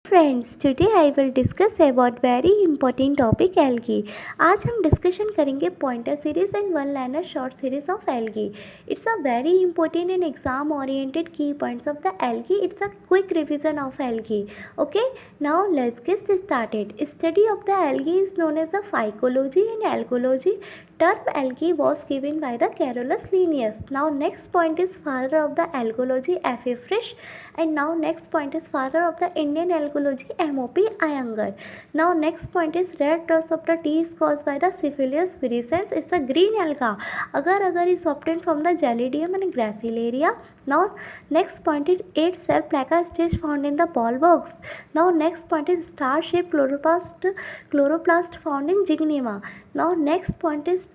Friends, today I will discuss about very important topic algae. आज हम discussion करेंगे pointer series and one liner short series of algae. It's a very important in exam oriented की points of the algae. It's a quick revision of algae. Okay, now let's get started. Study of the algae is known as the phycology and algology. Term algae was given by the Carolus Linnaeus. Now next point is father of the algology, F.A. Frisch, and now next point is father of the Indian algology, M.O.P. Iyengar. Now next point is red rust of the tea is caused by the Syphilis virescens. It's a green alga. Agar is obtained from the Gelidium and Gracilaria. Now next point is 8 cell placa stage found in the ball box. Now next point is star shaped chloroplast found in Zygnema. Now next point is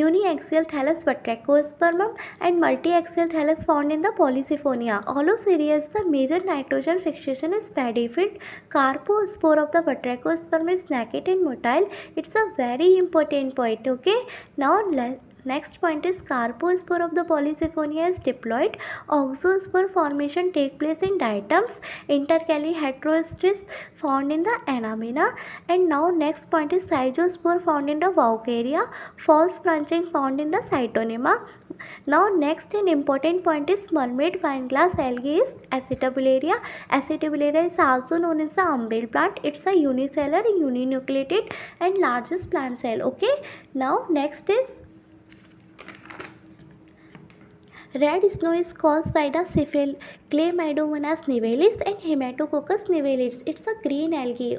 uniaxial thallus batrachospermum and multiaxial thallus found in the Polysyphonia. Holoceria is the major nitrogen fixation is paddy field. Carpospore of the batrachosperm is naked and motile. It's a very important point. Okay, now next point is carpospore of the Polysyphonia is diploid. Oxospore formation take place in diatoms. Intercally heterostress found in the Anamina. And now next point is cygospore found in the Vaucaria. False branching found in the Cytonema. Now next and important point is mermaid wineglass algae is Acetabularia. Acetabularia is also known as the umbel plant. It's a unicellular, uninucleated and largest plant cell. Okay. Now next is red snow is caused by the Chlamydomonas nivalis and Hematococcus nivalis. It's a green algae.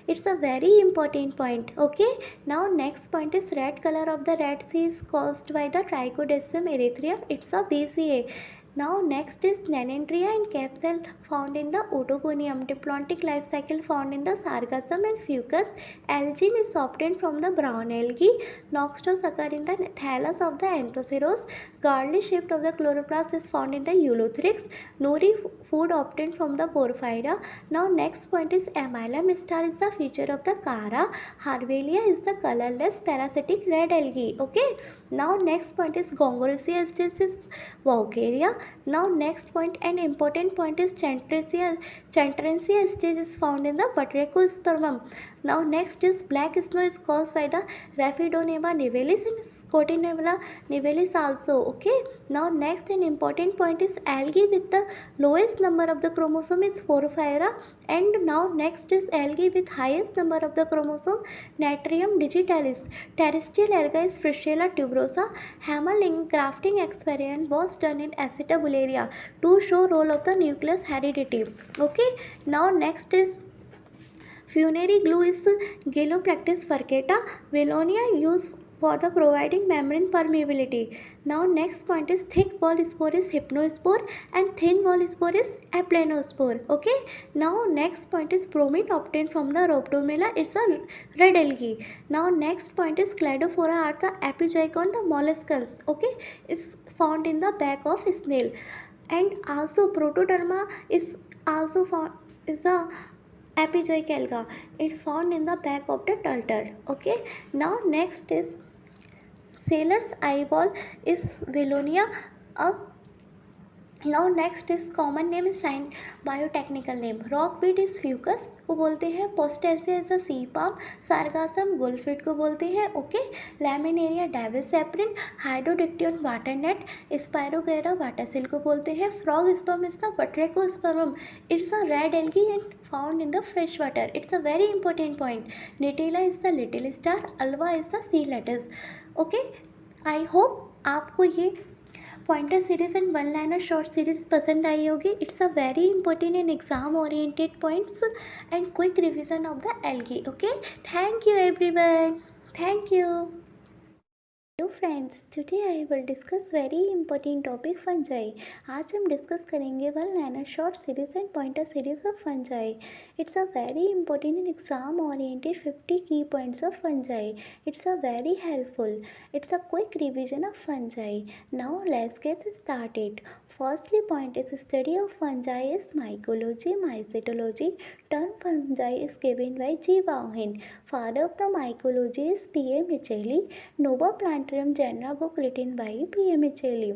It's a very important point. Okay. Now next point is red color of the Red Sea is caused by the Trichodesum erythraeum. It's a BCA. Now next is Nanandria and capsule found in the Otogonium. Diplontic life cycle found in the Sargassum and Fucus. Algin is obtained from the brown algae. Noxtos occur in the thallus of the Anthoceros. Garly shape of the chloroplast is found in the Eulothrix. Nori food obtained from the Porphyra. Now next point is amylum star is the feature of the Cara. Harvelia is the colorless parasitic red algae. Okay. Now next point is Gongorrhea is Vaucaria. Now next point and important point is Chantresia stage is found in the Batrachospermum. Now next is black snow is caused by the Rhaphidonemma nivalis and Scotinella nivalis also. Okay. Now next and important point is algae with the lowest number of the chromosome is Porphyra. And now next is algae with highest number of the chromosome Natrium digitalis. Terrestrial alga is Frishella tuberosa. Hammer grafting experiment was done in Acetabularia to show role of the nucleus heredity. Okay. Now next is funerary glue is Galopractis furcata. Velonia used for the providing membrane permeability. Now next point is thick wall spore is hypnospore and thin wall spore is aplanospore. Okay. Now next point is bromine obtained from the Rhabdomela. It's a red algae. Now next point is cladophora are the epizygon the molluscans. Okay. It's found in the back of snail. And also protoderma is also found is a epizoic alga. It's found in the back of the turtle. Okay. Now next is sailor's eyeball is Velonia. Now next is common name is sign biotechnical name. Rockweed is Fucus को बोलते हैं. Postaceae is a sea palm. Sargassum gulfid को बोलते हैं. Okay. Laminaria Davis-saprin. Hydrodictyon waternet. Spirogyra watersil को बोलते हैं. Frog sperm is the Batrachospermum. It's a red algae and found in the fresh water. It's a very important point. Nitella is the little star. Alva is the sea lettuce. Okay. I hope आपको ये pointer series and one liner short series पसंद आई होगी. It's a very important in exam oriented points and quick revision of the algae. Okay. Thank you everyone. Thank you. Hello friends, today I will discuss very important topic fungi. आज हम discuss करेंगे one liner short series and pointer series of fungi. It's a very important in exam oriented 50 की points of fungi. It's a very helpful. It's a quick revision of fungi. Now let's get started. Firstly, point is study of fungi is mycology, mycetology. Term fungi is given by G. Vaughan. Father of the mycology is P. A. Michelli. Nova Plantarum genera book written by P. A. Michelli.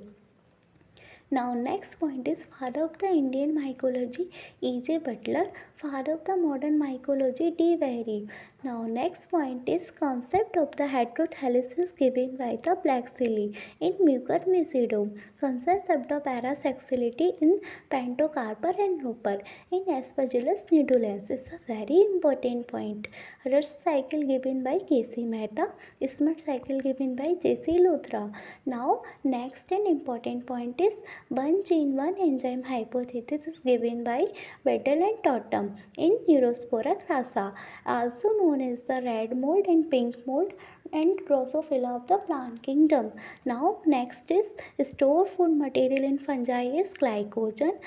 Now next point is father of the Indian mycology E.J. Butler, father of the modern mycology D. Vehri. Now next point is concept of the heterothalescence given by the Blacksilly in Mucor Mucidum, concept of the parasexuality in Pantocarpa and Roper in Aspergillus nidulans is a very important point. Rust cycle given by K.C. Mehta, Smart cycle given by J.C. Luthra. Now next and important point is one gene one enzyme hypothesis given by Weddell and Totem in Neurospora crassa, also known as the red mold and pink mold and Drosophila of the plant kingdom. Now next is store food material in fungi is glycogen,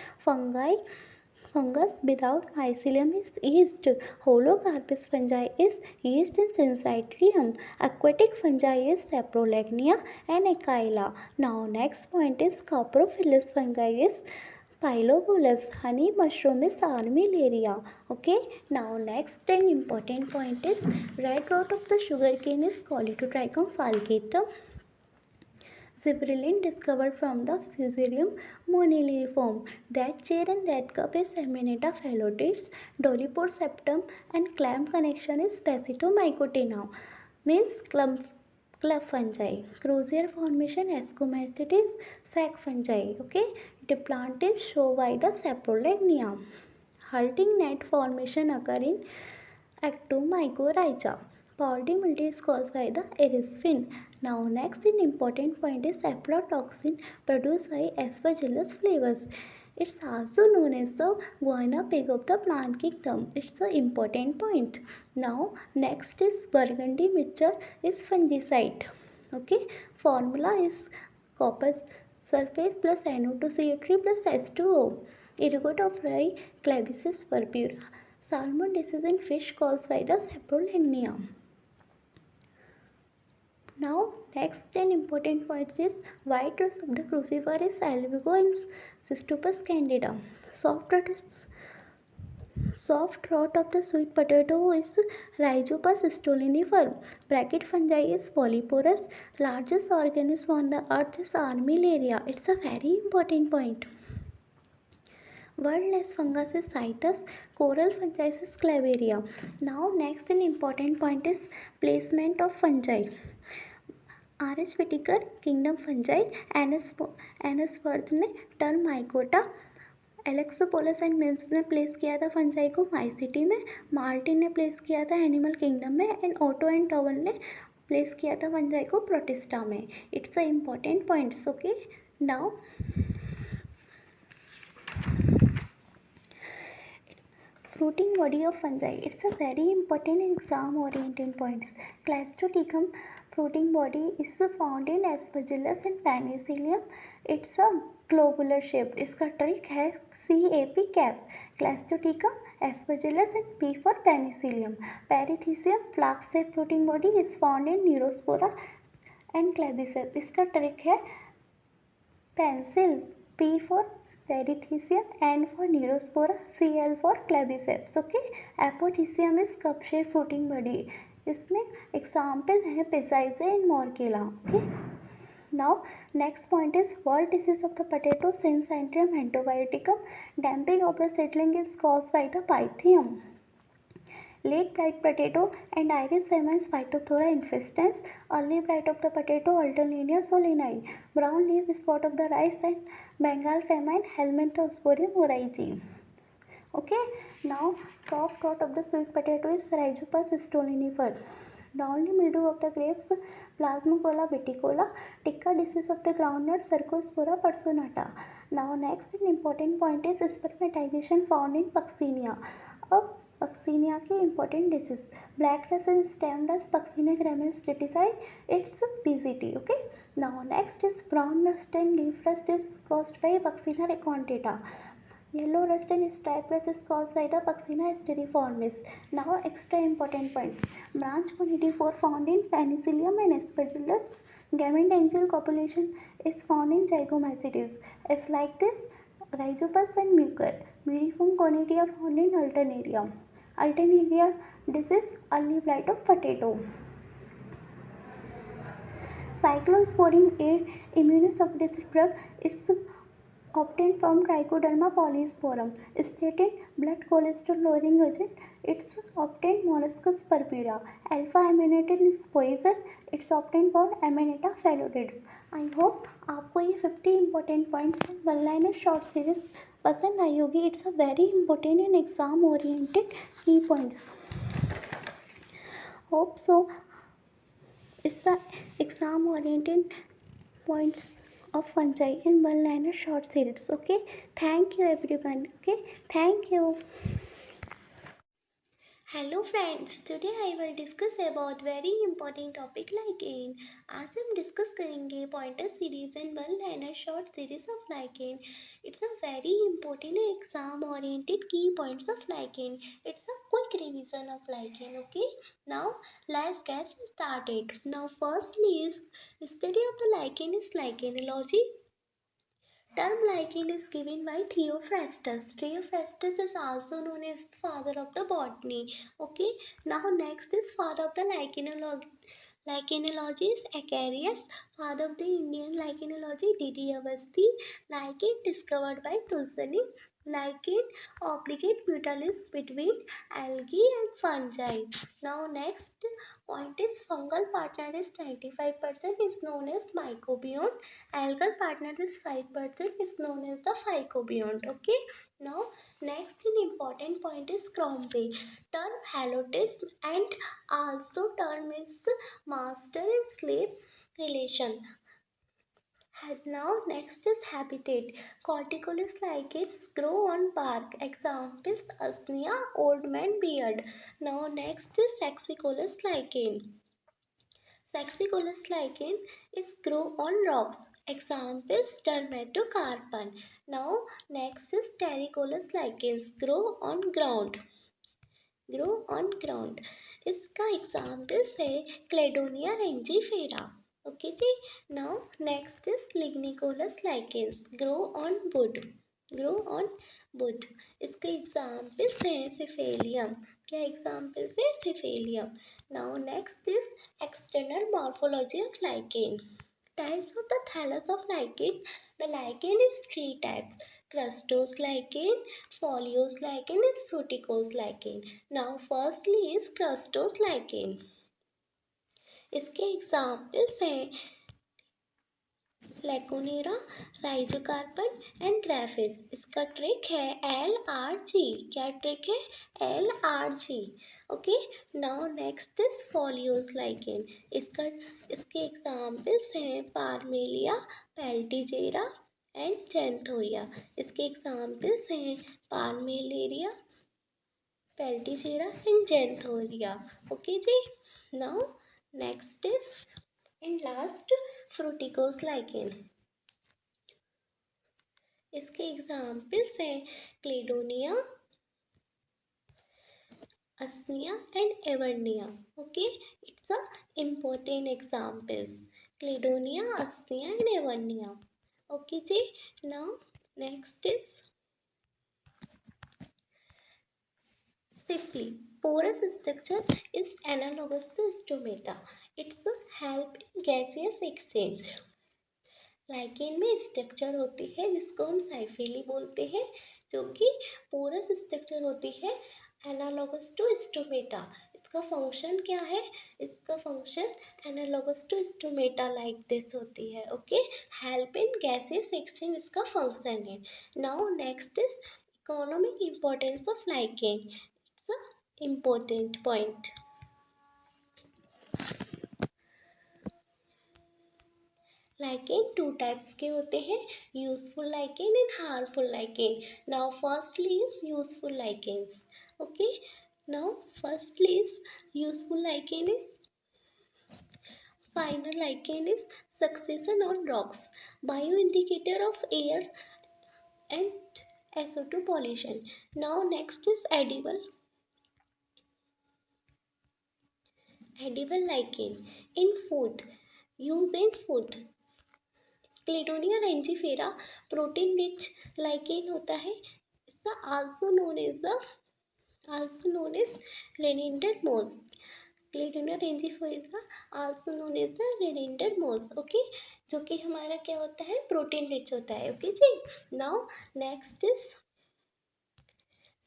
fungus without mycelium is yeast. Holocarpus fungi is yeast and syncytium. Aquatic fungi is saprolagnia and echila. Now next point is coprophilous fungi is Pylobolus. Honey mushroom is Armillaria. Okay. Now next and important point is red rot of the sugarcane is Coleotrichum falcatum. Gibberellin discovered from the Fusarium moniliform. That chair and that cup is Amanita phalloides. Dolipo septum and clamp connection is Spacito-mycotina. Means clump fungi. Crozier formation Ascomycete is sac fungi. Okay. Diplantis show by the saprolagnia. Halting net formation occur in Actomycorrhiza. Powdery is caused by the erisiphin. Now next in important point is aflatoxin produced by Aspergillus flavus. It's also known as the guinea pig of the plant kingdom. It's an important point. Now next is burgundy mixture is fungicide. Okay, formula is copper sulfate plus NO2CO3 plus H2O. Ergotophryi clavicis purpura. Salmon disease in fish caused by the saprolagnia. Now next and important point is white rust of the crucifer is albigo and Cystopus candida. Soft rot of the sweet potato is Rhizopus stolonifer. Bracket fungi is polyporous. Largest organism on the earth is Armillaria. It's a very important point. World-less fungus is Citus, coral fungi is Clavaria. Now next and important point is placement of fungi. R.H. Whitaker kingdom fungi, Annesworth ने term mycota, एलेक्सोपोलस and memes ने place किया था fungi को माइसिटी में, Martin ने place किया था animal kingdom में एंड ओटो एंड टॉवन ने प्लेस किया था फंजाई को प्रोटिस्टा में. It's a important points. Okay. Now fruiting body of fungi. It's a very important exam oriented points. Clastoticum fruiting body is found in Aspergillus and Penicillium. It's a globular shaped. इसका trick है CAP cap. Clastoticum, Aspergillus and P for Penicillium. Perithecium flask shaped fruiting body is found in Neurospora and Claviceps. इसका trick है pencil. P for Perithecium, N for Neurospora, Cl for Claviceps. Okay. Apothecium is cup shaped fruiting body. इसमें example है Peziza and Morchella. Okay. Now next point is wart disease of the potato Synchytrium endobioticum. Damping off the seedling is caused by the Pythium. Late bright potato and iris famines Phytophthora infestans. Early bright of the potato Alternaria solani. Brown leaf spot of the rice and Bengal famine Helminthosporium oryzae. Okay. Now soft rot of the sweet potato is Rhizopus stolonifer. Downy mildew of the grapes Plasmacola viticola. Ticca disease of the groundnut Cercospora personata. Now next important point is spermatization found in Puccinia. Puccinia की important disease. Black rust and stem rust Puccinia graminis triticide. It's PCT. Okay. Now next is brown rust and leaf rust is caused by Puccinia recontata. Yellow rust and stripe rust is caused by the Puccinia styriformis. Now extra important points. Branch conidivore found in Penicillium and Aspergillus. Gamete angel copulation is found in Zygomycetes. It's like this Rhizopus and Mucor. Miriform conidia found in Alternaria. Alternaria disease early blight of potato. Cyclosporin aid immunosuppressive drug is obtained from Trichoderma polysporum. Statin, blood cholesterol lowering agent. It's obtained molluscus purpura. Alpha aminotin is poison. It's obtained from Amanita phalloides. I hope आपको ये 50 important points one liner short series पसंद आई होगी. It's a very important and exam oriented key points. Hope so. It's the exam oriented points of fungi in one liner short series. Okay, thank you everyone. Okay, thank you. Hello friends, today I will discuss about very important topic lichen. आज हम discuss करेंगे pointer series and one liner short series of lichen. It's a very important exam oriented की points of lichen. It's a quick revision of lichen. Okay, now let's get started. Now firstly is study of the lichen is lichenology. Term lichen is given by Theophrastus. Theophrastus is also known as father of the botany. Okay. Now next is father of the lichenology. Lichenology is Acarius. Father of the Indian lichenology, D.D. Avasti. Lichen discovered by Tulsani. Lichen obligate mutualist between algae and fungi. Now next point is fungal partner is 95% is known as mycobiont. Algal partner is 5% is known as the phycobiont. Okay. Now next important point is Crombie. Term halotis and also term is master and slave relation. Now next is habitat. Corticolous lichens grow on bark. Examples Asnia, old man beard. Now next is Saxicolous lichen. Saxicolous lichen is grow on rocks. Examples Dermatocarpon. Now next is Terricolous lichens grow on ground. इसका examples है Cladonia rangiferina. Okay जी. Now next is lignicolous lichens grow on wood. इसके examples हैं Cyphelium. क्या examples है? Cyphelium. Now next is external morphology of lichen. Types of the thallus of lichen. The lichen is three types: crustose lichen, foliose lichen and fruticose lichen. Now firstly is crustose lichen. इसके examples हैं लेकोनेरा, राइजोकार्पन and ग्राफिस. इसका trick है LRG. क्या trick है? LRG. Okay. Now next is foliose lichen. इसके examples हैं Parmelia, Peltigera and Xanthoria. इसके examples हैं Parmelaria, Peltigera and Xanthoria. Okay जी. Now next is and last fruticose lichen. इसके एग्जाम्पल्स हैं Cladonia, Usnea and Evernia. Okay, it's a important examples. Cladonia, Usnea and Evernia. Okay जी. Now next is safely. Porous structure is analogous to stomata. It's a help in gaseous exchange. Lichen में structure होती है जिसको हम साइफिली बोलते हैं, जो कि पोरस स्ट्रक्चर होती है एनालॉगस टू स्टोमेटा. इसका फंक्शन क्या है? इसका function analogous to stomata like this होती है. Okay, help in gases exchange इसका फंक्शन है. Now next is economic importance of lichen. It's a important point. Lichen two types के होते हैं, useful lichen and harmful lichen. Now firstly is useful lichens. Okay, now firstly is useful lichen is final lichen is succession on rocks, bio indicator of air and SO2 pollution. Now next is edible lichen in food, use in food. Cladonia rangiferina protein rich lichen होता है. इसका also known as reindeer moss. Cladonia rangiferina also known as the reindeer moss. Okay. जो कि हमारा क्या होता है, protein rich होता है। ओके जी। Now next is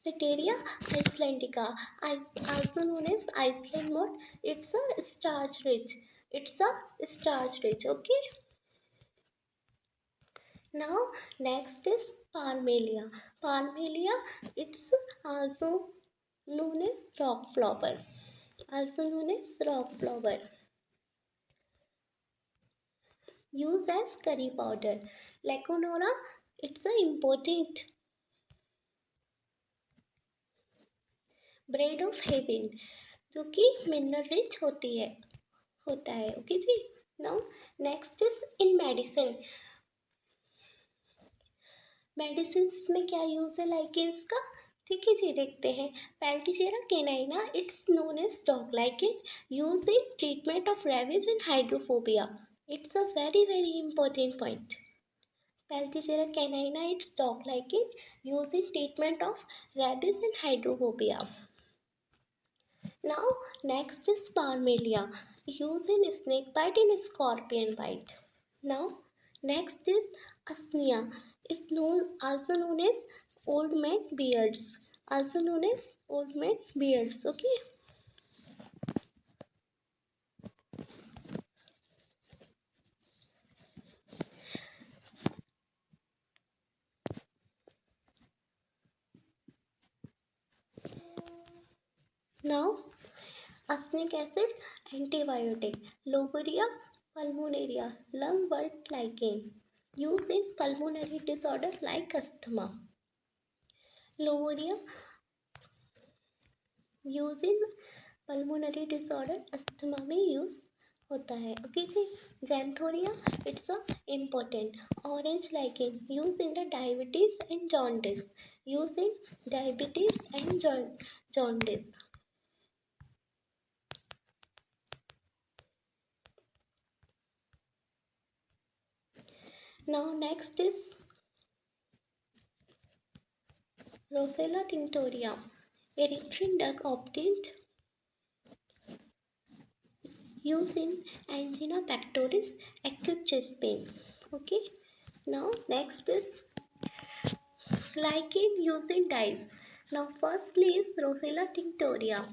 Citeria icelandica, also known as Iceland moth. It's a starch rich. It's a starch rich. Okay. Now next is Parmelia. Parmelia. It's also known as rock flower. Also known as rock flower. Used as curry powder. Leconora. It's a important bread of heaven, जो कि mineral rich होता है। Okay जी। Now next is in medicine. Medicine में क्या use है lichens का, ठीक है जी, देखते हैं। Peltigera canina, it's known as dog lichen, use in treatment of rabies and hydrophobia. It's a very very important point. Peltigera canina, it's dog lichen, use in treatment of rabies and hydrophobia. Now next is Parmelia, used in snake bite and scorpion bite. Now next is Asnia, it's also known as old man beards. Also known as old man beards. Okay. Now Asnic acid antibiotic. Loberia pulmonaria, lung world lichen. Used in pulmonary disorders like asthma. Loberia use in pulmonary disorder, asthma में use होता है। Okay जी। Xanthoria, it's a important orange lichen, use in the diabetes and jaundice. Use in diabetes and jaundice. Now next is Roccella tinctoria, erythrin dye obtained, used in angina pectoris, acute chest pain. Okay. Now next is lichen used in dyes. Now firstly is Roccella tinctoria,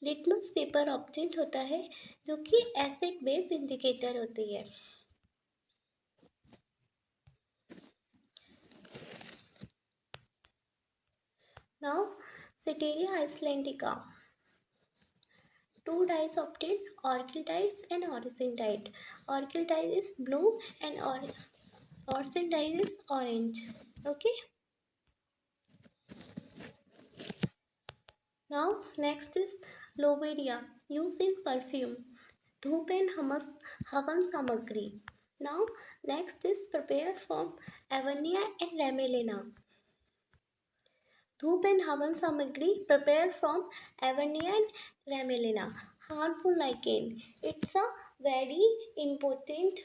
litmus paper object होता है जो कि acid base indicator होती है। Now Citeria icelandica, two dyes obtained, orchid dyes and orison dyed. Orchid dye is blue and orison dye is orange. Okay. Now next is Lobelia, used in perfume, dhoop and havan samagri. Now next is prepare from Evernia and Ramalina, dhoop and havan samagri prepare from Evernia and Ramalina. Harmful lichen, it's a very important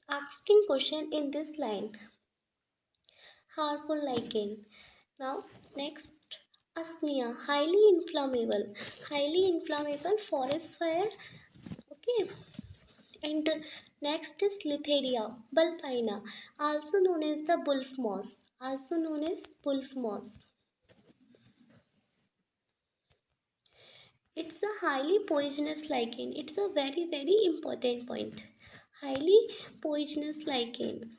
asking question in this line. Harmful lichen. Now next, asthenia, highly inflammable forest fire. Okay. And next is Litheria bulbina, also known as the wolf moss. Also known as wolf moss. It's a highly poisonous lichen. It's a very very important point. Highly poisonous lichen.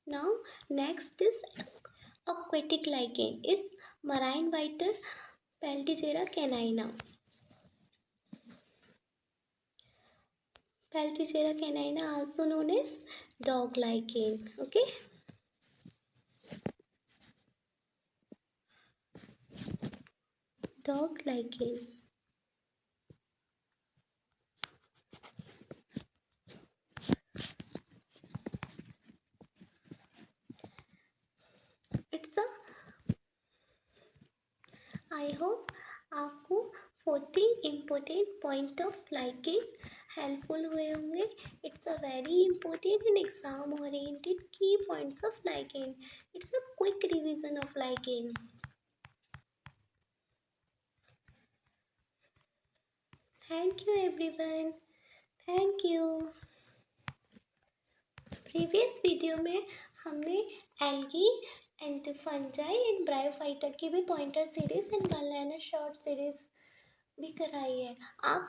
Now next is aquatic lichen. Is marine viter Pelticera canina. Pelticera canina, also known as dog lichen. Okay. Dog lichen. It's a, I hope आपको 14 important point of liking helpful हुए होंगे। It's a very important in exam oriented की points of lichen. It's a quick revision of lichen. Thank you everyone, thank you. Previous video में हमने algae and fungi and bryophyta की भी pointer series and बनाना short series भी कराई है। आप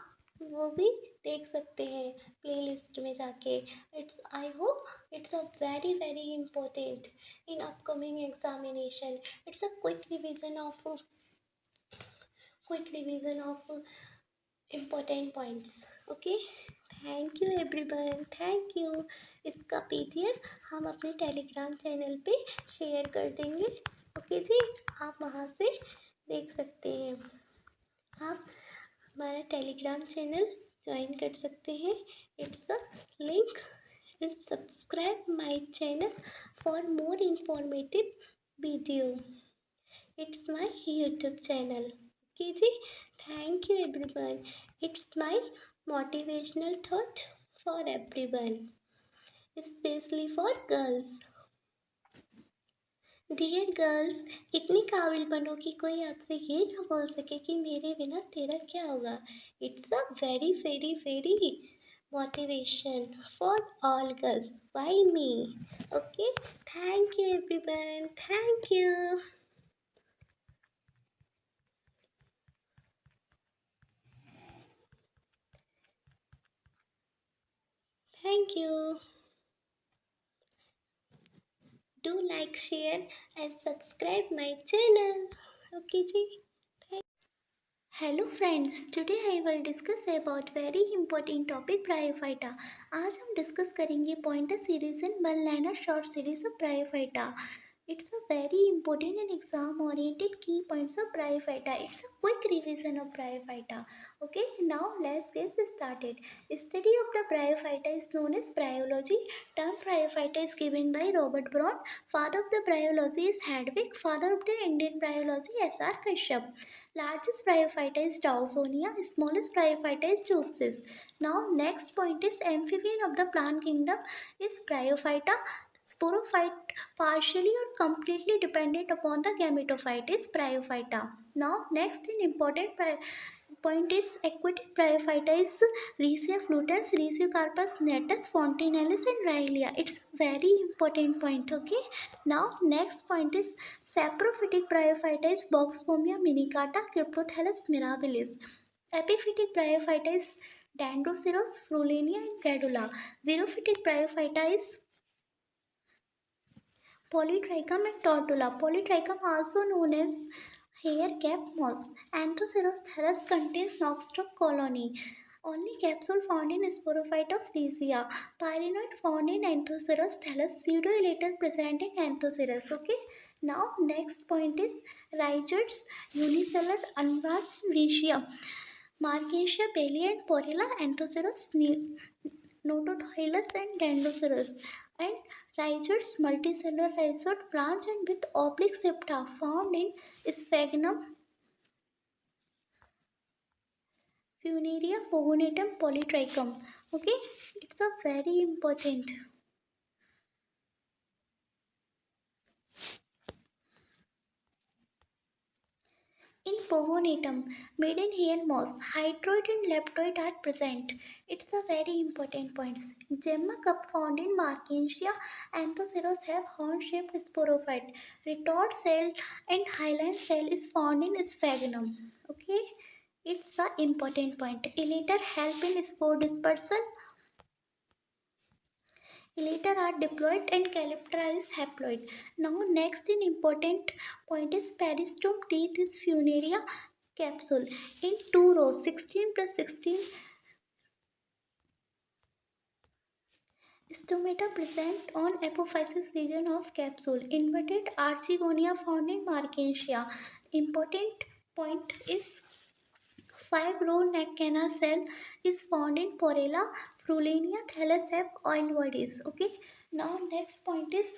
वो भी देख सकते हैं प्लेलिस्ट में जाके। It's I hope it's a very very important in upcoming examination. It's a quick revision of important points. Okay, thank you everyone, thank you. इसका पीडीएफ हम अपने टेलीग्राम चैनल पे शेयर कर देंगे। ओके जी, आप वहाँ से देख सकते हैं। आप हमारा टेलीग्राम चैनल ज्वाइन कर सकते हैं। It's the link and subscribe my channel for more informative video. It's my YouTube channel. Okay, ji? Thank you everyone. It's my motivational thought for everyone, especially for girls. Dear girls, इतनी काबिल बनो कि कोई आपसे ये ना बोल सके कि मेरे बिना तेरा क्या होगा। It's a very very very motivation for all girls by me. Okay, thank you everyone, thank you, thank you. Do like, share and subscribe my channel. Okay ji. Hello friends, today I will discuss about very important topic bryophyta. आज हम discuss करेंगे pointer series and one liner short series of bryophyta. It's a very important and exam oriented key points of bryophyta. It's a quick revision of bryophyta. Okay, now let's get started. Study of the bryophyta is known as bryology. Term bryophyta is given by Robert Brown. Father of the bryology is Hedwig. Father of the Indian bryology S.R. Kashyap. Largest bryophyta is Dawsonia. Smallest bryophyta is Choopsis. Now next point is amphibian of the plant kingdom is bryophyta. Sporophyte partially or completely dependent upon the gametophyte is bryophyta. Now next in important point is aquatic bryophyta is Rhesia flutus, Rhesiocarpus natus, Fontinalis and Rhylia. It's very important point. Okay. Now next point is saprophytic bryophyta is Boxomia minicata, Cryptothelus mirabilis. Epiphytic bryophyta is Dendroceros, Frulenia and Cadula. Xerophytic bryophyta is Polytrichum and Tortula. Polytrichum also known as hair cap moss. Anthoceros thallus contains nostoc colony. Only capsule found in sporophyte of Lycia. Pyrenoid found in Anthoceros thallus. Pseudoelater present in Anthoceros. Okay. Now next point is rhizoids, unicellular, unbranched in Rhysia. Marcasia, Palea and Porella, Anthoceros, Notothyllus and Dendroceros. And rhizoids, multicellular rhizode branch and with oblique septa found in sphagnum, Funaria, Pogonatum, Polytrichum. Okay, it's a very important. In Pogonatum, maiden hair moss, hydroid and leptoid are present. It's a very important point. Gemma cup found in Markensia, Anthoceros have horn-shaped sporophyte. Retort cell and hyaline cell is found in sphagnum. Okay, it's a important point. Elater help in spore dispersal. Elater are diploid and calyptra is haploid. Now next in important point is peristome teeth is funaria capsule. In two rows 16 plus 16 stomata present on apophysis region of capsule. Inverted archigonia found in Markensia. Important point is 5-row neck canal cell is found in Porella, Frulenia, thallus have oil bodies. Okay. Now next point is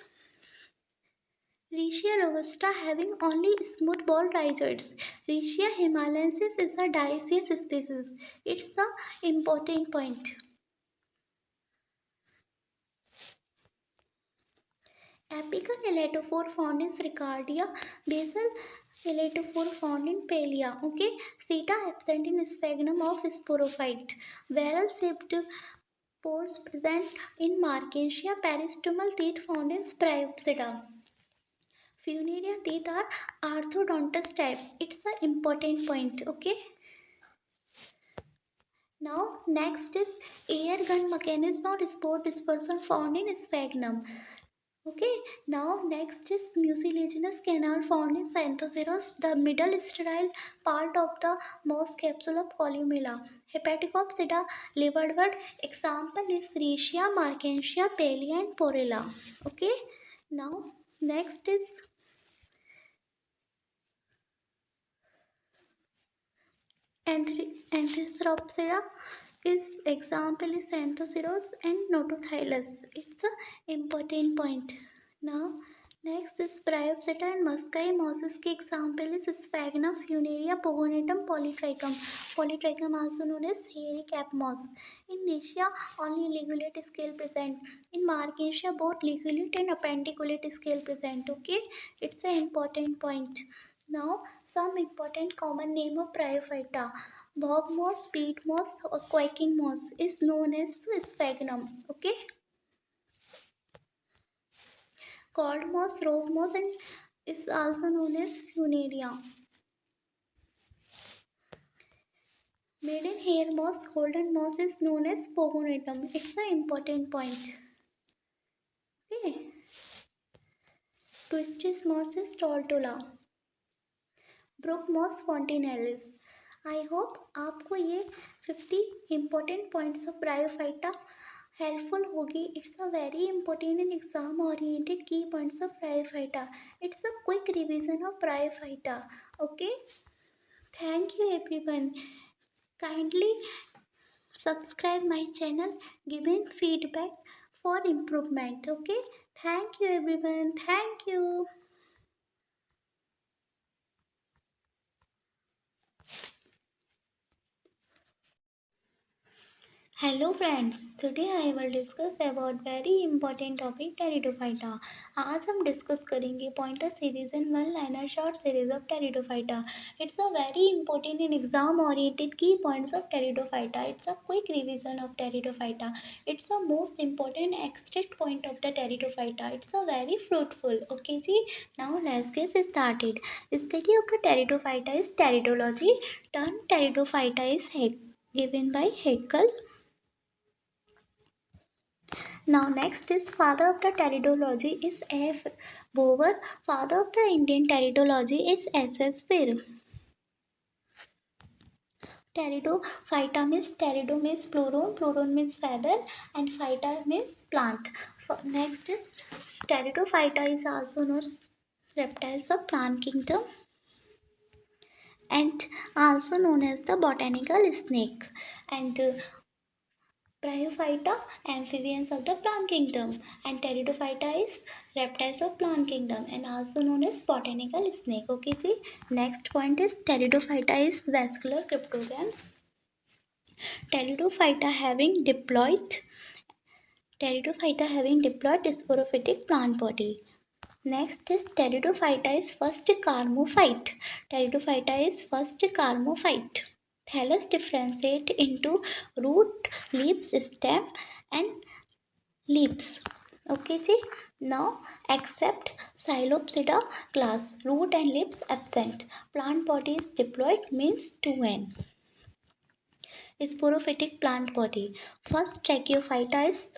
Rhysia robusta having only smooth ball rhizoids. Rhysia himalayensis is a dioecious species. It's the important point. Apical elatophore found in Sricardia. Basal elatophore found in Palea. Okay. Seta absent in sphagnum of sporophyte. Barrel shaped Pores present in Markensia, peristomal teeth found in Bryophyta. Funaria teeth are orthodontous type. It's an important point. Okay. Now next is air gun mechanism or spore dispersal found in sphagnum. Okay, now next is mucilaginous canal found in Xanthoceros, the middle sterile part of the moss capsule of Columella. Hepaticopsida liverwort example is Riccia, Markensia, Palea and Porella. Okay, now next is Anthropsida is example is Xanthoceros and Notothylus. It's a important point. Now next is Bryophyta and Muscae mosses के example is Sphagnum, Funaria, Pogonatum, Polytrichum. Polytrichum also known as hairy cap moss. In Nicia only ligulate scale present. In Markensia both ligulate and appendiculate scale present. Okay, it's an important point. Now, some important common name of bryophyta. Bog moss, peat moss, or quaking moss is known as sphagnum. Okay, cord moss, rope moss, and is also known as funaria. Maiden hair moss, golden moss is known as pogonatum. It's an important point. Okay, twisted moss is tortola. Brook moss fontinalis. I hope आपको ये 50 important points of bryophyta helpful होगी. It's a very important and exam oriented की points of bryophyta. It's a quick revision of bryophyta. Okay, thank you everyone. Kindly subscribe my channel, giving feedback for improvement. Okay, thank you everyone. Thank you. Hello friends, today I will discuss about very important topic pteridophyta. आज हम discuss करेंगे pointer series in one liner short series of pteridophyta. It's a very important in exam oriented की points of pteridophyta. It's a quick revision of pteridophyta. It's a most important extract point of the pteridophyta. It's a very fruitful. Okay जी, now let's get started. Study of the pteridophyta is pteridology. Term pteridophyta is given by Haeckel. Now next is father of the pteridology is F. Bower. Father of the Indian pteridology is S.S. Veer. Pteridophyta means pterido means pluron, pluron means feather, and phyta means plant. Next is pteridophyta is also known as reptiles of plant kingdom and also known as the botanical snake. And Bryophyta, amphibians of the plant kingdom, and Pteridophyta is reptiles of plant kingdom and also known as botanical snake. Okay, जी. Next point is Pteridophyta is vascular cryptogams. Pteridophyta having diploid sporophytic plant body. Next is Pteridophyta is first carmophyte. Pteridophyta is first carmophyte. Thallus differentiate into root, leaves, stem and leaves. Okay जी. Now except Psilopsida class, root and leaves absent. Plant body is diploid means 2n. Sporophytic plant body. First Tracheophyta is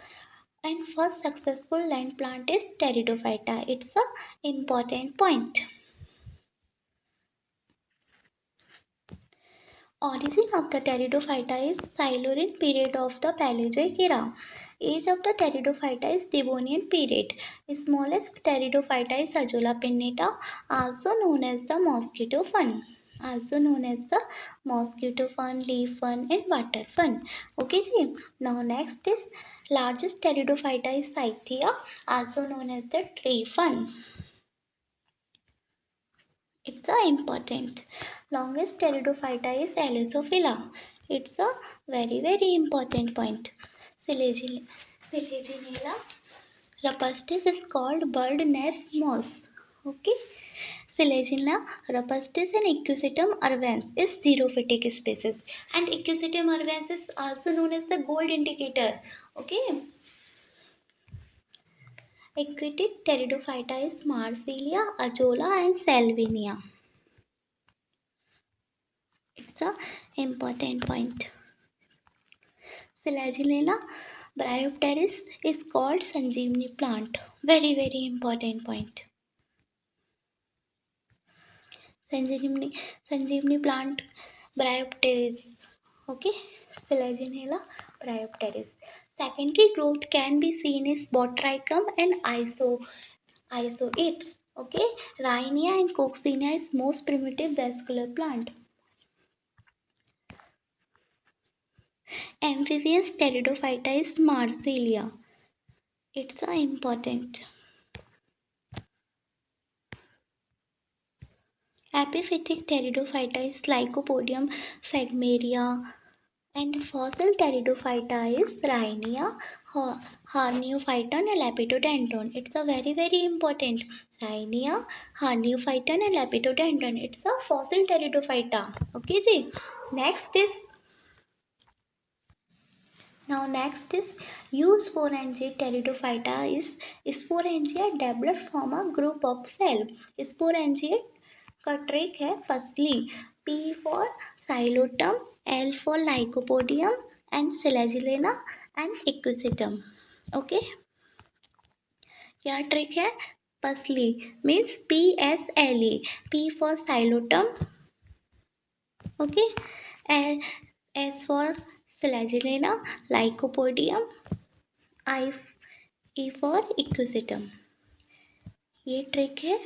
and first successful land plant is Pteridophyta. It's a important point. Origin of the Pteridophyta is Silurian period of the Paleozoic era. Age of the Pteridophyta is Devonian period. Smallest Pteridophyta is Azolla pinnata, also known as the mosquito fern. Leaf fern and water fern. Okay जी. Now next is largest Pteridophyta is Scythia, also known as the tree fern. It's a important. Longest pteridophyta is Allosophila. It's a very important point. Selaginella robustus is called bird nest moss. Okay. Selagina robustus and Equisetum urbanus is xerophytic species, and Equisetum urbanus is also known as the gold indicator. Okay, aquatic pteridophyta is Marsilia, Azolla, and Salvinia. It's a important point. Selagina bryopteris is called Sanjeevani plant. Very important point. Sanjeevani plant bryopteris. Okay, Selaginella bryopteris. Secondary growth can be seen in Botricum and isoids. Okay, Rhynia and Coccinea is most primitive vascular plant. Amphibious pteridophyta is Marsilia. It's a important. Epiphytic pteridophyta is Lycopodium phagmaria, and fossil pteridophyta is Rhynia, Horneophyton, and Lepidodendron. It's a very important. Rhynia, Horneophyton, and Lepidodendron. It's a fossil pteridophyta. Okay, ji. Next is next is Eusporangiate pteridophyta is sporangia developed from a group of cell. Sporangiate का trick है firstly P for xylotum, L for lycopodium, and flagellina and equisetum. Okay, क्या trick है firstly means PSLE, P for xylotum, okay, S for flagellina, lycopodium, I E for equisetum. ये trick है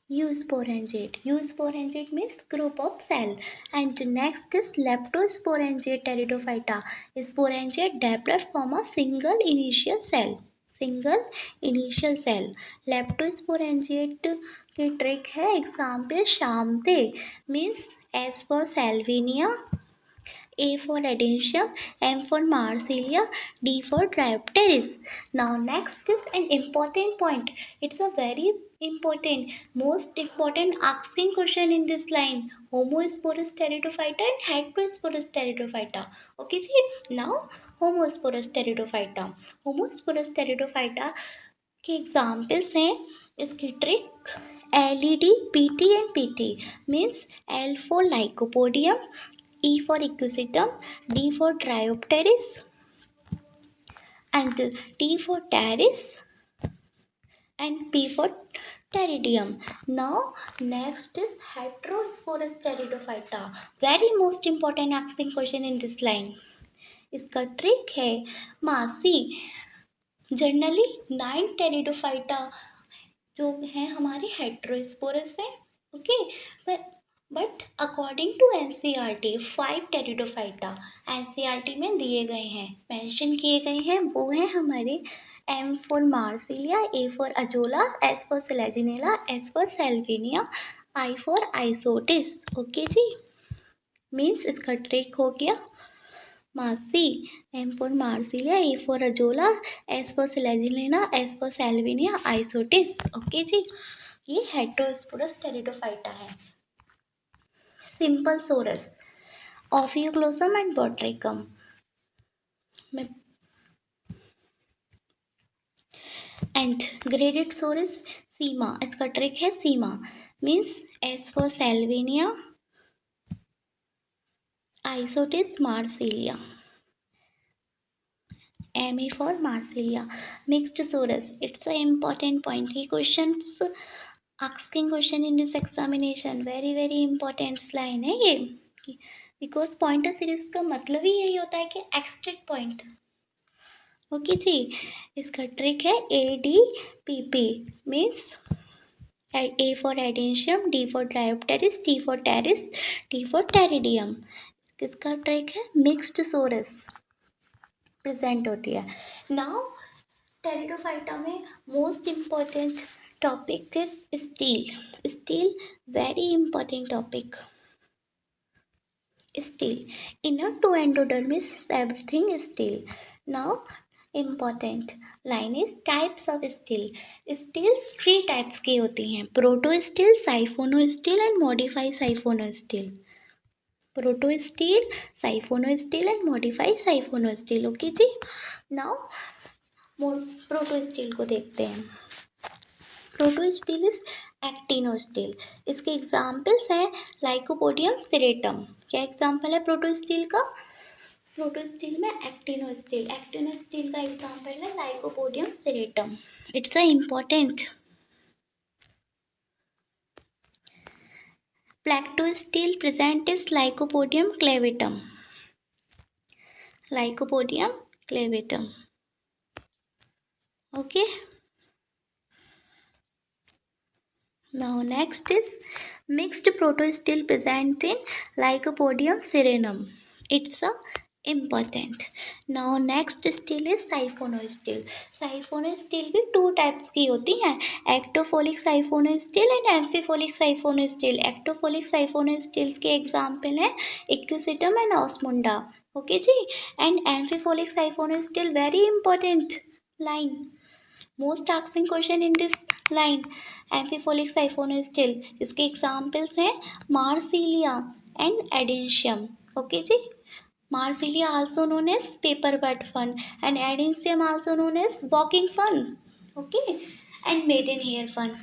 Eusporangiate. Eusporangiate means group of cell. And next is leptosporangiate pteridophyta. Sporangiate developed from a single initial cell. Single initial cell. Leptosporangiate की trick है example शामते means S for salvinia, A for adenium, M for marsilia, D for Dryopteris. Now next is an important point. It's a very important, most important asking question in this line. Homosporous pteridophyta and heterosporous pteridophyta. Okay, see now homosporous pteridophyta. Homosporous pteridophyta के examples हैं इसकी trick LED, PT and PT means L for lycopodium, E for equisetum, D for Dryopteris, and T for Pteris, and P for Pteridium. Now next is heterosporous pteridophyta. Very most important asking question in this line. इसका trick है मासी generally 9 pteridophyta जो हैं हमारे heterosporous हैं. Okay, but according to NCERT 5 Pteridophyta NCERT में दिए गए हैं, मेंशन किए गए हैं. वो हैं हमारे M for marsilea, A for azolla, S for selaginella, S for salvinia, I for isoetes. Okay जी, मीन्स इसका ट्रिक हो गया मासी, M for Marsilia, A for Azolla, S for Selaginella, S for Salvinia, Isotis. Okay जी, ये heterosporous pteridophyta है. Simple sorus, ophioglossum and botrychium. And graded sorus Seema. इसका trick है Seema means S for Salvinia, Isotis, Marsilia. ME for Marsilia. Mixed Saurus. It's an important point. He questions asking question in this examination. Very important line है ये. Because pointer series का मतलब ही यही होता है कि extended point. ओके जी, इसका trick है ADPP means A for adenium, D for Dryopteris, T for Pteris, T for Pteridium. किसका ट्रिक है मिक्स्ड सोरस प्रेजेंट होती है. नाउ टेरिडोफाइटा में most important topic is stele. Stele very important topic. Stele inner to endodermis everything is steel. Now important line is types of stele. Stele three types की होती हैं, protostele, siphonostele and modified siphonostele. Protostele, siphonostele and modified siphonostele. Okay जी, now protostele को देखते हैं। Protostele is actino steel. इसके examples हैं lycopodium serratum. क्या एग्जाम्पल है प्रोटो स्टील का? Protostele में एक्टिनो स्टील, एक्टिनो स्टील का एग्जाम्पल है lycopodium serratum. It's a important. Plectostele present is lycopodium clavatum, lycopodium clavatum. Okay, now next is mixed protosteel present in lycopodium serenum. It's a important. Now next steel is siphono steel. Siphono steel भी two types की होती हैं, ectophloic siphonostele and amphiphloic siphonostele. Ectophloic siphonostele के example हैं equisetum and osmunda. Okay जी, and amphiphloic siphonostele very important line, most asking question in this line, amphiphloic siphonostele. इसके examples हैं marsilea and adiantum. Okay जी, marsilea also known as pepperwort fern and adiantum also known as walking fern. Okay, and maiden hair fun.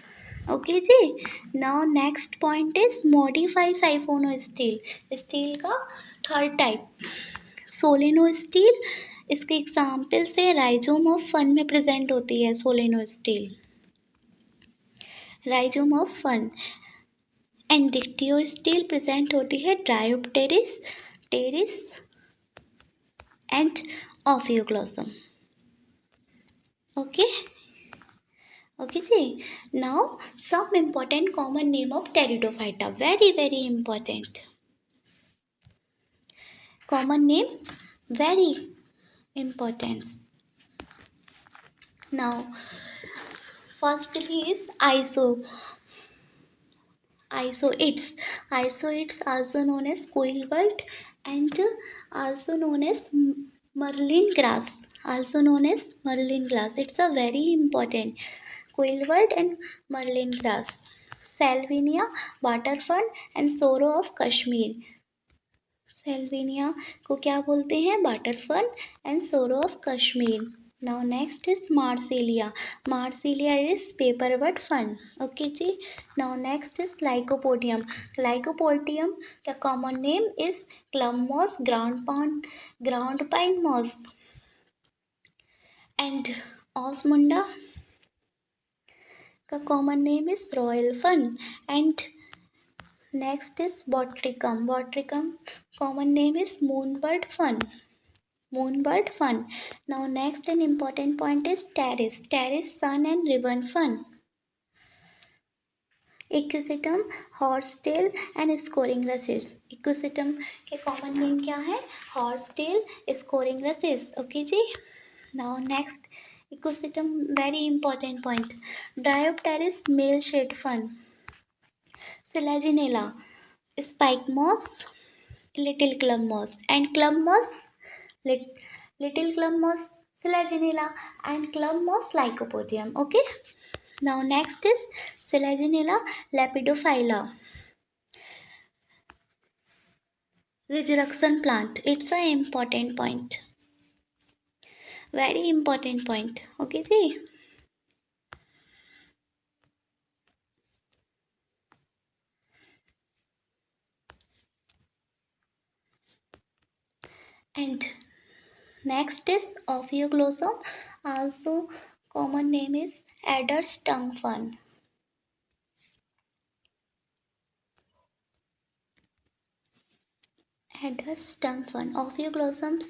Okay जी, now next point is modified siphonostele. Stele का third type solenostele. इसके example से rhizome of fern में present होती है solenostele, rhizome of fern. And dictyostele present होती है dryopteris, pteris and ophioglossum. Okay, okay जी, now some important common name of pteridophyta, very very important common name, very important. Now firstly is isoids also known as quillbult and also known as marlin grass, also known as marlin grass. It's a very important quillbult and marlin grass. Salvinia butterfern and sorrow of Kashmir। Salvinia को क्या बोलते हैं? Water fern and sorrow of Kashmir. Now next is marsilea, marsilea is pepperwort fern. Okay जी, now next is lycopodium, lycopodium का common name is club moss, ground pine moss and osmunda का common name is royal fern and next is botricum, botricum common name is moonbird fern, moonbird fern. Now next and important point is pteris, pteris sun and ribbon fern, equisetum horsetail and scoring rushes। equisetum के common name क्या है? horsetail, scoring rushes। okay जी, now next equisetum very important point, Dryopteris male shade fern, Selaginella, spike moss, little club moss and club moss, little club moss Selaginella and club moss Lycopodium. Okay, now next is Selaginella lepidophylla, resurrection plant. It's a important point, very important point. Okay जी, and next is Ophioglossum, also common name is adder's tongue fern, adder's tongue fern। Ophioglossums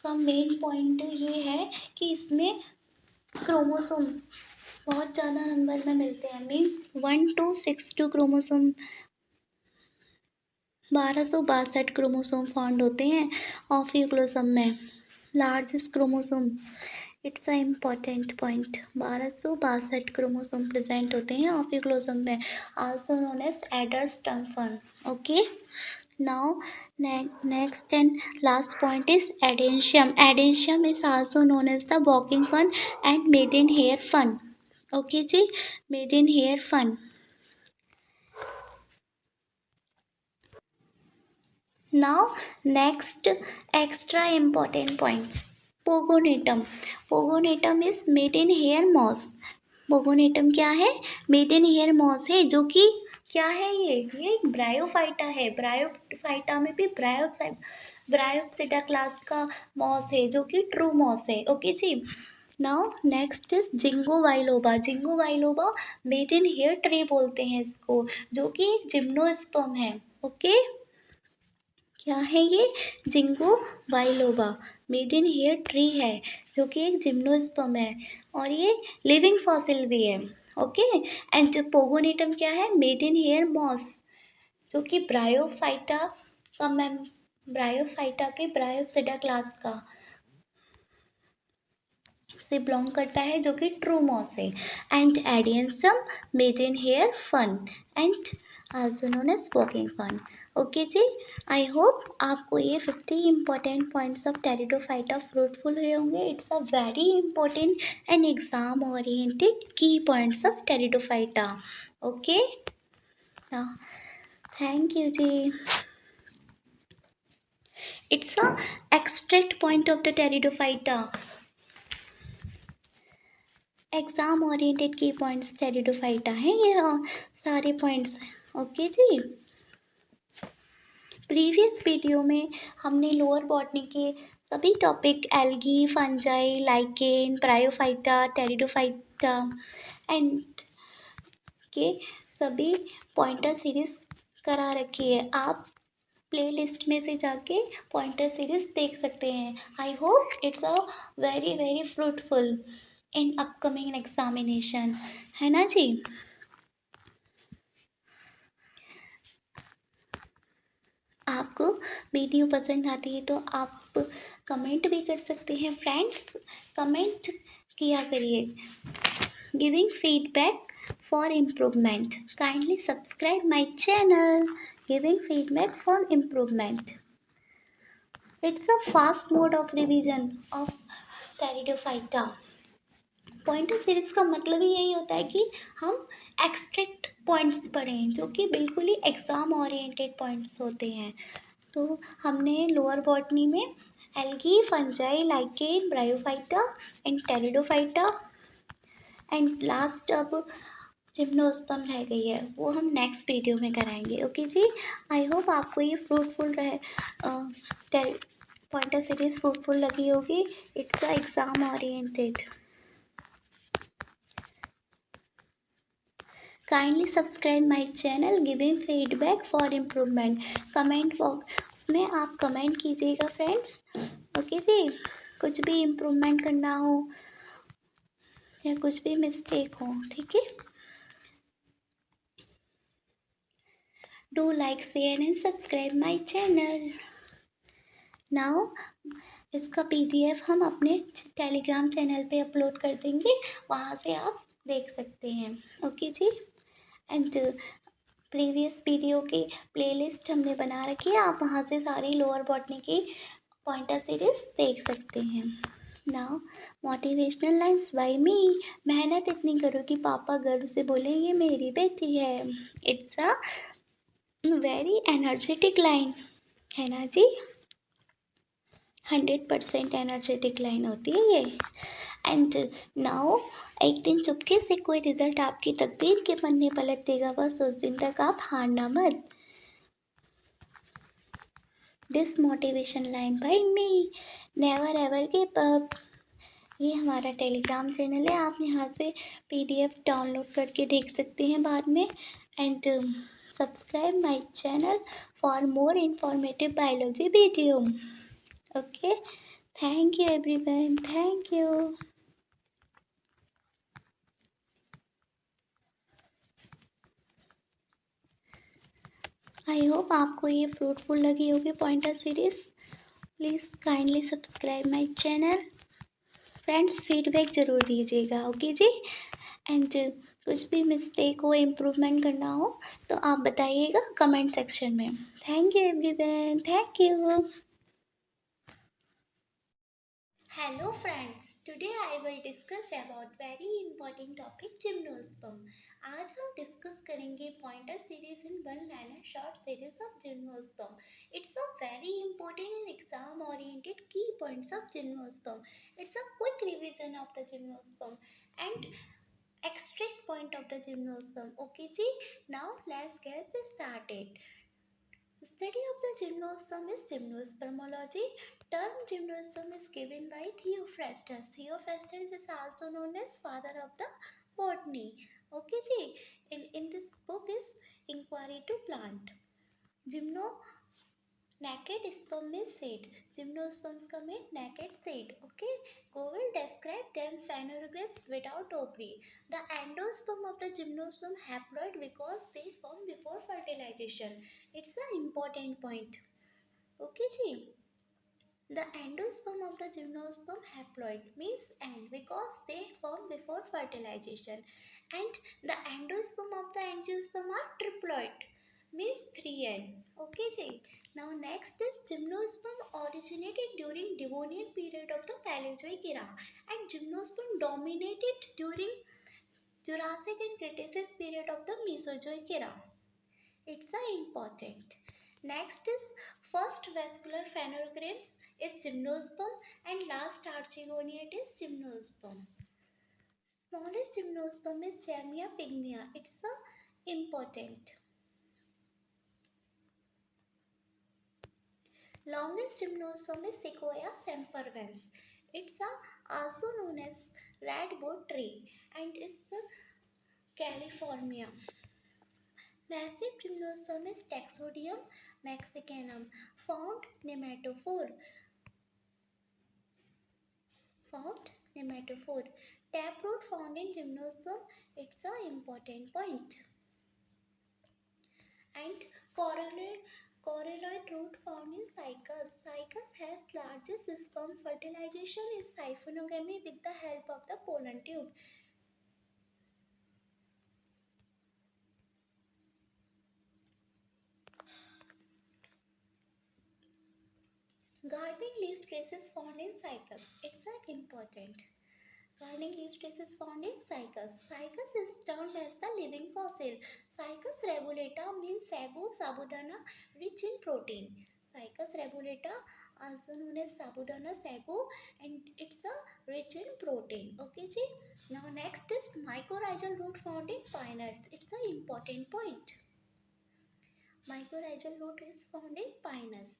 का main point ये है कि इसमें chromosome बहुत ज़्यादा number में मिलते हैं, मीन्स 1262 क्रोमोसोम, 1262 क्रोमोसोम फाउंड होते हैं ऑफियोग्लोसम में, largest chromosome. It's a important point, 1262 chromosome present होते हैं ऑफियोग्लोसम में, also known as adder's tongue fern. Okay, Now, next and last point is adentium. Adentium is also known as the walking fern and maiden hair fern. Okay जी, maiden hair fern. Now, next extra important points. Pogonatum. Pogonatum is maiden hair moss. पोगोनेटम क्या है? Maiden hair moss है, जो कि क्या है ये एक ब्रायोफाइटा है। ब्रायोफाइटा में भी ब्रायोप्सिडा क्लास का मॉस है, जो कि ट्रू मॉस है। ओके जी। Now next is ginkgo biloba. Ginkgo biloba maiden hair tree बोलते हैं इसको, जो कि जिम्नोस्पर्म है। ओके, क्या है ये? Ginkgo biloba maiden hair tree है, जो कि एक जिम्नोस्पर्म है और ये लिविंग फॉसिल भी है। ओके, एंड पोगोनेटम क्या है? मेडन हेयर मॉस, जो कि ब्रायोफाइटा का ब्रायोफाइटा के ब्रायोप्सिडा क्लास का से बिलोंग करता है, जो कि ट्रू मॉस है। And adiantum maiden hair fern and also known as walking fern. Okay जी, आई होप आपको ये 50 important points of pteridophyta fruitful हुए होंगे। It's a very important and exam oriented की points of pteridophyta. Okay, thank you जी। It's a extract point of the pteridophyta. Exam oriented की points pteridophyta है ये सारे पॉइंट्स। ओके जी, previous video में हमने लोअर बॉटनी के सभी topic algae, fungi, lichen, bryophyta, pteridophyta and के सभी पॉइंटर सीरीज करा रखी है। आप प्लेलिस्ट में से जाके पॉइंटर सीरीज देख सकते हैं। I hope it's a very very fruitful in upcoming examination, है ना जी। आपको वीडियो पसंद आती है तो आप कमेंट भी कर सकते हैं फ्रेंड्स, कमेंट किया करिए। Giving feedback for improvement, kindly subscribe my channel. Giving feedback for improvement, it's a fast mode of revision of pteridophyta. Pointer series का मतलब ही यही होता है कि हम एक्सट्रैक्ट पॉइंट्स पढ़ें, जो कि बिल्कुल ही एग्ज़ाम ओरिएंटेड पॉइंट्स होते हैं। तो हमने लोअर बॉटनी में algae, fungi, lichen, Bryophyta and pteridophyta and last अब जिम्नोस्पर्म रह गई है, वो हम नेक्स्ट वीडियो में कराएंगे। ओके जी, आई होप आपको ये फ्रूटफुल रहे पॉइंटर सीरीज फ्रूटफुल लगी होगी। It's a exam oriented. Kindly subscribe my channel. Giving feedback for improvement, comment box में आप कमेंट कीजिएगा फ्रेंड्स। ओके जी, कुछ भी इम्प्रूवमेंट करना हो या कुछ भी मिस्टेक हो, ठीक है। Do like, share and subscribe my channel. Now इसका पीडीएफ हम अपने टेलीग्राम चैनल पे अपलोड कर देंगे, वहाँ से आप देख सकते हैं। ओके जी, एंड प्रीवियस वीडियो की प्लेलिस्ट हमने बना रखी है, आप वहाँ से सारी लोअर बॉटनी की पॉइंटर सीरीज देख सकते हैं। Now motivational lines by me. मेहनत इतनी करो कि पापा गर्व से बोले ये मेरी बेटी है। It's a very energetic line, है ना जी। 100% एनर्जेटिक लाइन होती है ये। एंड नाउ एक दिन चुपके से कोई रिजल्ट आपकी तकदीर के पन्ने पलट देगा, बस उस दिन तक आप हारना मत। This motivation line by me, never ever give up. ये हमारा टेलीग्राम चैनल है, आप यहाँ से पीडीएफ डाउनलोड करके देख सकते हैं बाद में। And subscribe my channel for more informative biology video. Okay, thank you everyone, thank you. I hope आपको ये फ्रूटफुल लगी होगी pointer series. Please kindly subscribe my channel. Friends feedback ज़रूर दीजिएगा, ओके जी। एंड कुछ भी मिस्टेक हो, इम्प्रूवमेंट करना हो तो आप बताइएगा कमेंट सेक्शन में। Thank you everyone, thank you. Hello friends, today I will discuss about very important topic gymnosperm. आज हम डिस्कस करेंगे pointer series in one liner short series of gymnosperm. It's a very important and exam oriented key points of gymnosperm. It's a quick revision of the gymnosperm and extract point of the gymnosperm. Okay ji, now let's get started. The study of the gymnosperm is gymnospermology. Term gymnosperm is given by Theophrastus. Theophrastus is also known as father of the botany. Okay ji, in this book is Inquiry to Plant. Gymno naked sperm is seed. Gymnosperms come in naked seed. Okay, go will describe them phanerogams without ovary. The endosperm of the gymnosperm haploid because they form before fertilization. It's an important point. Okay ji. The endosperm of the gymnosperm haploid means end because they form before fertilization, and the endosperm of the angiosperm are triploid means 3N. Okay ji. Now next is gymnosperm originated during Devonian period of the Paleozoic era, and gymnosperm dominated during Jurassic and Cretaceous period of the Mesozoic era. It's a important. Next is first vascular phanerograms is gymnosperm and last archegoniate is gymnosperm. Smallest gymnosperm is Jamia pygmea. It's a important. Longest gymnosperm is Sequoia sempervirens. It's also known as redwood tree and it's California. Massive gymnosperm is Taxodium mexicanum, found nematophore. Found nematophore. Taproot found in gymnosperm. It's an important point. And coralloid root found in cycas. Cycas has largest sperm fertilization is siphonogamy with the help of the pollen tube. Gardening leaf traces found in cycas. It's an important. Gardening leaf traces found in cycas. Cycas is termed as the living fossil. Cycas rebulata means sago sabudana rich in protein. Cycas rebulata, also known as sabudana sago, and it's a rich in protein. Okay, ji. Now next is mycorrhizal root found in pine nuts. It's an important point. Mycorrhizal root is found in pinus.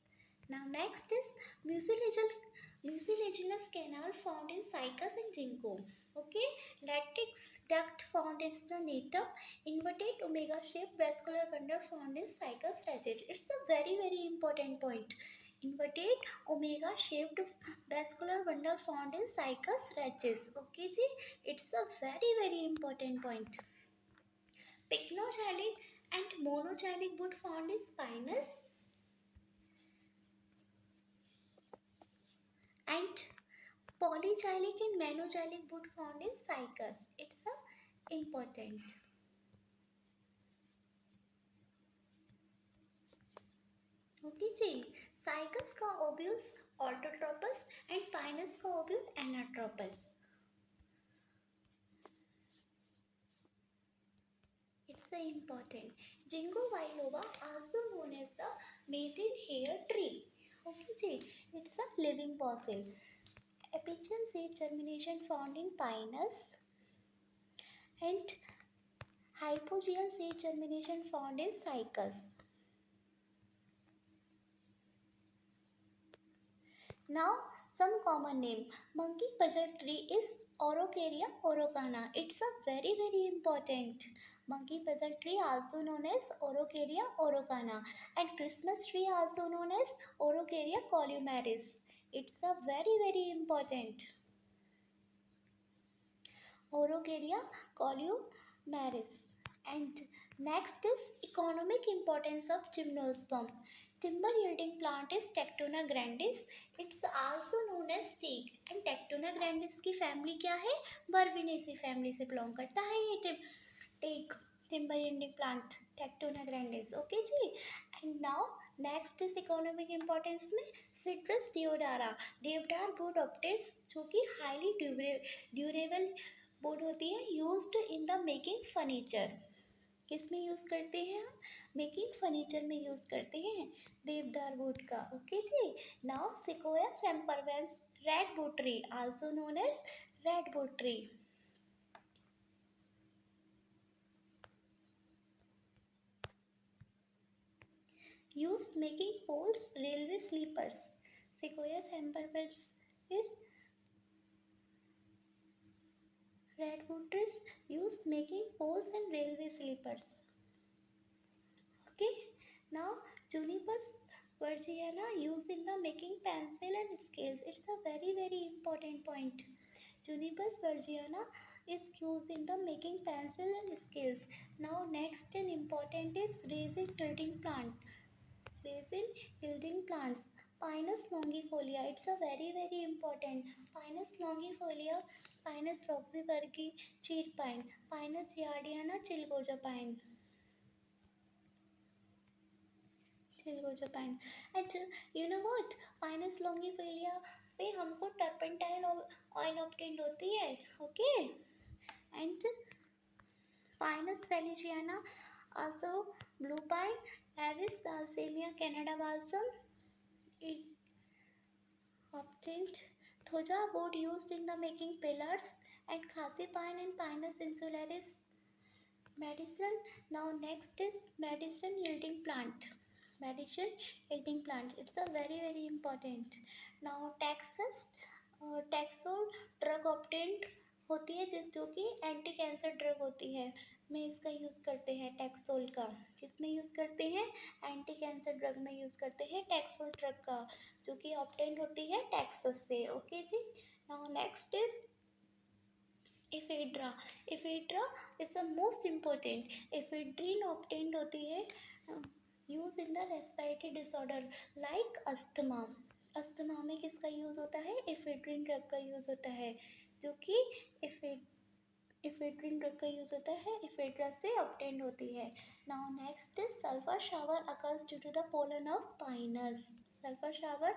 Now next is mucilaginous canal found in cycas and ginkgo. Okay, latex duct found in the natum. Inverted omega shaped vascular bundle found in cycas rigid. It's a very important point. Inverted omega shaped vascular bundle found in cycas rigid. Okay ji, it's a very important point. Pycnogylic and monogylic wood found in spinous and polygylic and monogylic wood found in cycas. It's a important. Okay जी, cycas का ovules autotropous and pinus का ovule anatropous. It's a important. Ginkgo biloba, also known as the maiden hair tree. Okay जी, it's a living fossil. Apical seed germination found in pinus and hypogeal seed germination found in cycas. Now some common name. Monkey puzzle tree is Orocaria orocana. It's a very important. Monkey puzzle tree also known as Orocaria orocana and Christmas tree also known as Orocaria columaris. It's a very important. Orocaria columaris. And next is economic importance of gymnosperm. Timber yielding plant is Tectona grandis. It's also known as teak. And Tectona grandis की family क्या है? Vervinaceae family से belong करता है ये teak timber yielding plant Tectona grandis. Okay जी. And now next is economic importance में citrus deodara deodar wood optates जो कि highly durable wood होती है used in the making furniture. किस में यूज़ करते हैं हम? मेकिंग फर्नीचर में यूज़ करते हैं देवदार वुड का. ओके जी. Now sequoia sempervirens redwood tree also known as redwood tree used making poles railway sleepers. Sequoia sempervirens is redwood trees used making poles and railway sleepers. Okay. Now junipers virginia used in the making pencil and scales. It's a very important point. Junipers virginia is used in the making pencil and scales. Now next and important is raising building plant. Resin yielding plants. Pinus longifolia. It's a very important. Pinus longifolia, Pinus roxburghi, cheer pine, Pinus giardiana, chilgoja pine. Chilgoja pine. And you know what? Pinus longifolia से हमको टर्पेंटाइल oil obtain होती है. Okay. And Pinus feliciana, also blue pine, Avis salsamia, Canada balsam. It obtained thoja wood used in the making pillars and khasi pine and Pinus insularis medicine. Now next is medicine yielding plant. Medicine yielding plant. It's a very important. Now Texas taxol drug obtained होती है जिस जो कि anti cancer drug होती है में इसका use करते हैं टैक्सोल का. किसमें यूज़ करते हैं? एंटी कैंसर ड्रग में यूज़ करते हैं टैक्सोल ड्रग का जो कि ऑब्टेंड होती है टैक्सस से. ओके जी. Now next is Ephedra. Ephedra is the most important. Ephedrine obtained होती है use in the respiratory disorder like asthma. Asthma में किसका यूज़ होता है? एफेड्रीन ड्रग का यूज़ होता है जो कि एफेड्रीन ड्रग का यूज़ होता है एफेड्रा से ऑब्टेंड होती है. Now next is sulphur shower occurs due to the pollen of Pinus. Sulfur shower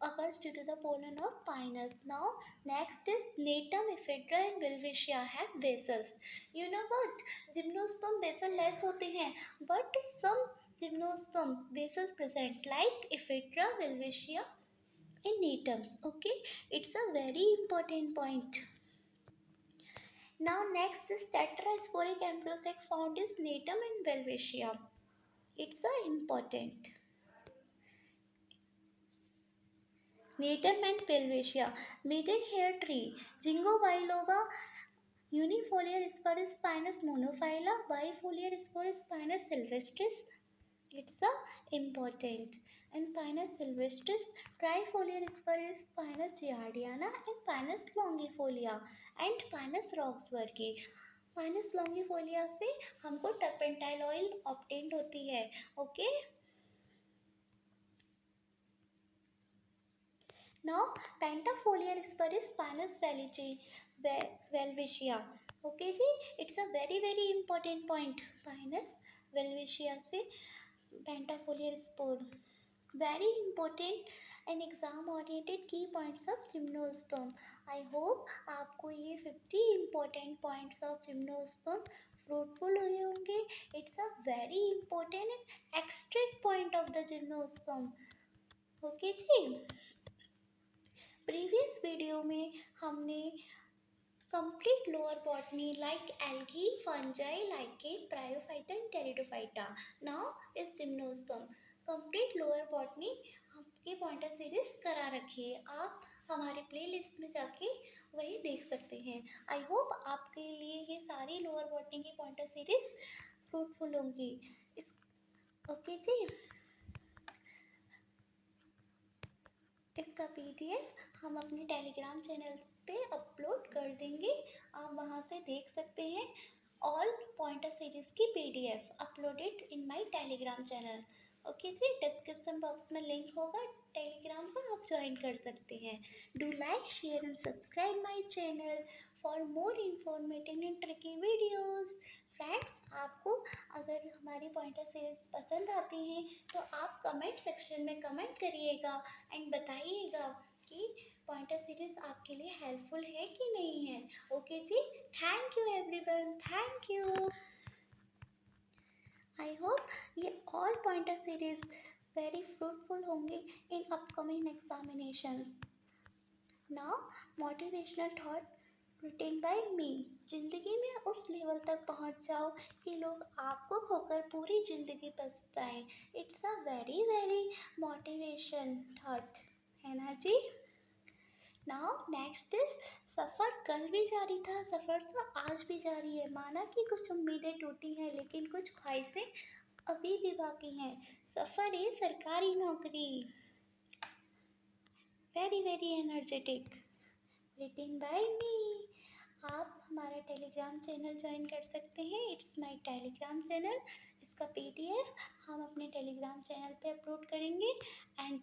occurs due to the pollen of pinus. Now next is Natum, ephedra and Welwitschia have basals. You know what? Gymnosperm basal less होते हैं but some gymnosperm basals present like ephedra, Welwitschia and Natums. Okay, it's a very important point. Now next is tetrasporic ambrosiac found is Natum and Welwitschia. It's a important. Natum and Pelvicia. Maiden hair tree. Jingo biloba. Unifoliar Spinus spinus monophylla. Bifoliar spinus sylvestris. It's a important. And Pinus sylvestris. Trifoliar spinus giardiana and Pinus longifolia. And Pinus roxburghi. Pinus longifolia से हमको टर्पेंटाइल oil obtained होती है. Okay. Now pentafoliar spinus Welwitschia. Okay जी. It's a very important point. Pinus Welwitschia से pentafoliar spore. Very important and exam oriented key points of gymnosperm. I hope आपको ये 50 important points of gymnosperm fruitful हुए होंगे. It's a very important and extract point of the gymnosperm. Okay जी. Previous video में हमने complete lower botany like algae, fungi, lichen, Bryophyta and Pteridophyta. Now is gymnosperm. Complete lower botany आपकी pointer series करा रखी है. आप हमारे playlist में जाके वही देख सकते हैं. आई होप आपके लिए ये सारी लोअर बॉटनी की पॉइंटर सीरीज फ्रूटफुल होंगी. ओके जी. इसका पीडीएफ हम अपने टेलीग्राम चैनल पे अपलोड कर देंगे. आप वहाँ से देख सकते हैं. ऑल पॉइंटर सीरीज की PDF uploaded in my Telegram channel. Okay जी. डिस्क्रिप्शन बॉक्स में लिंक होगा टेलीग्राम का, आप ज्वाइन कर सकते हैं. Do like, share and subscribe my channel for more informative and tricky videos. Friends, आपको अगर हमारी पॉइंटर सीरीज पसंद आती हैं तो आप कमेंट सेक्शन में कमेंट करिएगा एंड बताइएगा कि पॉइंटर सीरीज आपके लिए हेल्पफुल है कि नहीं है। ओके जी, thank you everyone, thank you. I hope ये all pointer series very fruitful होंगे in upcoming examinations. Now motivational thought written by me. जिंदगी में उस लेवल तक पहुंच जाओ कि लोग आपको खोकर पूरी जिंदगी पछताएं। It's a very very motivation thought, है ना जी। नाउ नेक्स्ट इज सफ़र कल भी जारी था, सफ़र तो आज भी जारी है। माना कि कुछ उम्मीदें टूटी हैं लेकिन कुछ ख्वाहिशें अभी भी बाकी हैं। सफ़र है सरकारी नौकरी, very very energetic, written by me. आप हमारा टेलीग्राम चैनल ज्वाइन कर सकते हैं। It's my Telegram channel. इसका PDF हम अपने टेलीग्राम चैनल पे अपलोड करेंगे एंड